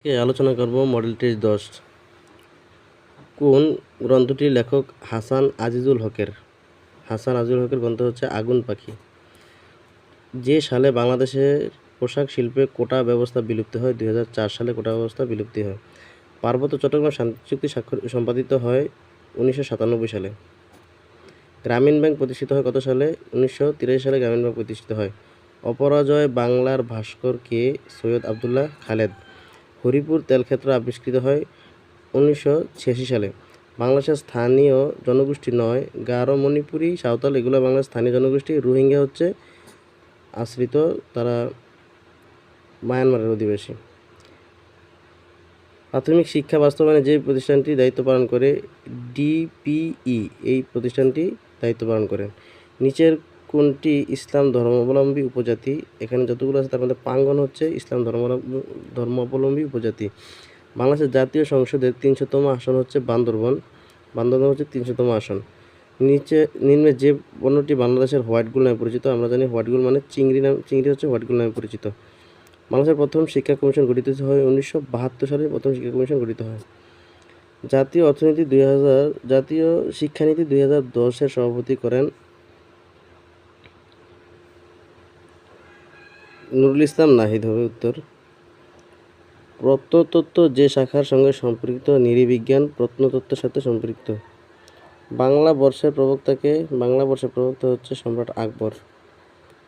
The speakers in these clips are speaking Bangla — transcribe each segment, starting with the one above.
আলোচনা করব মডেল টেস্ট 10। কোন গ্রন্থটির লেখক হাসান আজিজুল হকের? হাসান আজিজুল হকের গ্রন্থ হচ্ছে আগুন পাখি। যে সালে বাংলাদেশের পোশাক শিল্পে কোটা ব্যবস্থা বিলুপ্ত হয়? 2004 সালে কোটা ব্যবস্থা বিলুপ্তি হয়। পার্বত্য চট্টগ্রাম শান্তি চুক্তি সম্পাদিত হয় 1997 সালে। গ্রামীণ ব্যাংক প্রতিষ্ঠিত হয় কত সালে? 1983 সালে গ্রামীণ ব্যাংক প্রতিষ্ঠিত হয়। অপরাজয় বাংলার ভাস্কর কে? সৈয়দ আবদুল্লাহ খালেদ। হরিপুর তেলক্ষেত্র আবিষ্কৃত হয় 1986 সালে। বাংলাদেশের স্থানীয় জনগোষ্ঠী নয়, গারো, মণিপুরি, সাঁওতাল এগুলো বাংলাদেশের স্থানীয় জনগোষ্ঠী। রোহিঙ্গা হচ্ছে আশ্রিত, তারা মায়ানমারের অধিবাসী। প্রাথমিক শিক্ষা বাস্তবায়নে যে প্রতিষ্ঠানটি দায়িত্ব পালন করে? ডিপিই এই প্রতিষ্ঠানটি দায়িত্ব পালন করে। নিচের কোনটি ইসলাম ধর্মাবলম্বী উপজাতি? এখানে যতগুলো আছে তার মধ্যে পাঙ্গন হচ্ছে ইসলাম ধর্মাবলম্বী উপজাতি। বাংলাদেশের জাতীয় সংসদের 300তম আসন হচ্ছে বান্দরবন। বান্দরবন হচ্ছে 300তম আসন। নিম্নে যে বন্যটি বাংলাদেশের হোয়াইট গুল নামে পরিচিত? আমরা জানি হোয়াইট গুল মানে চিংড়ি হচ্ছে হোয়াইট গুল নামে পরিচিত। বাংলাদেশের প্রথম শিক্ষা কমিশন গঠিত হয় 1972 সালে। প্রথম শিক্ষা কমিশন গঠিত হয়। জাতীয় শিক্ষানীতি 2010-এর সভাপতি করেন নুরুল ইসলাম নাহিদ হবে উত্তর। প্রত্নতত্ত্ব যে শাখার সঙ্গে সম্পৃক্ত? নৃবিজ্ঞান প্রত্নতত্ত্বের সাথে সম্পৃক্ত। বাংলা বর্ষের প্রবক্তা হচ্ছে সম্রাট আকবর।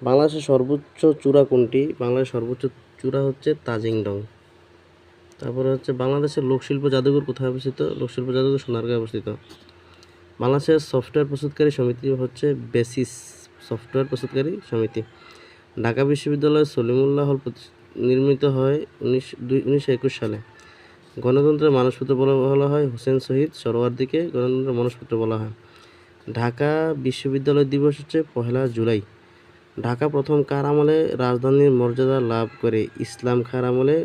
বাংলাদেশের সর্বোচ্চ চূড়া কোনটি? বাংলাদেশের সর্বোচ্চ চূড়া হচ্ছে তাজিংডং। তারপরে হচ্ছে বাংলাদেশের লোকশিল্প জাদুঘর কোথায় অবস্থিত? লোকশিল্প জাদুঘর সোনারগাঁয়ে অবস্থিত। বাংলাদেশের সফটওয়্যার প্রস্তুতকারী সমিতি হচ্ছে বেসিস সফটওয়্যার প্রস্তুতকারী সমিতি। ঢাকা বিশ্ববিদ্যালয়ে সলিমুল্লাহ হল নির্মিত হয় 1921 সালে। গণতন্ত্রের মানসপুত্র বলা হয় হোসেন শহীদ সোহরাওয়ার্দীকে গণতন্ত্রের মানসপুত্র বলা হয়। ঢাকা বিশ্ববিদ্যালয় দিবস হচ্ছে 1 জুলাই। ঢাকা প্রথম কার আমলে রাজধানীর মর্যাদা লাভ করে? ইসলাম খাঁর আমলে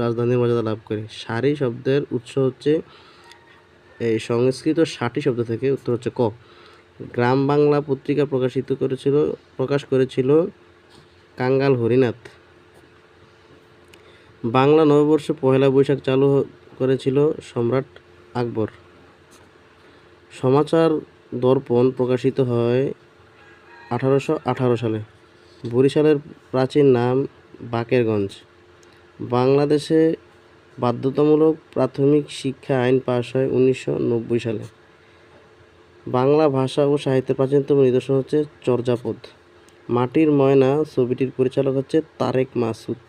রাজধানীর মর্যাদা লাভ করে। সারি শব্দের উৎস হচ্ছে এই সংস্কৃত ষাটি শব্দ থেকে। উত্তর হচ্ছে ক। গ্রাম বাংলা পত্রিকা প্রকাশ করেছিল কাঙ্গাল হরিনাথ। বাংলা নববর্ষ 1 বৈশাখ চালু করেছিল সম্রাট আকবর। সমাচার দর্পণ প্রকাশিত হয় 1818 সালে। বরিশালের প্রাচীন নাম বাকেরগঞ্জ। বাংলাদেশে বাধ্যতামূলক প্রাথমিক শিক্ষা আইন পাস হয় 1990 সালে। বাংলা ভাষা ও সাহিত্যের প্রাচীনতম নিদর্শন হচ্ছে চর্যাপদ। মাটির ময়না ছবিটির পরিচালক হচ্ছে তারেক মাসুদ।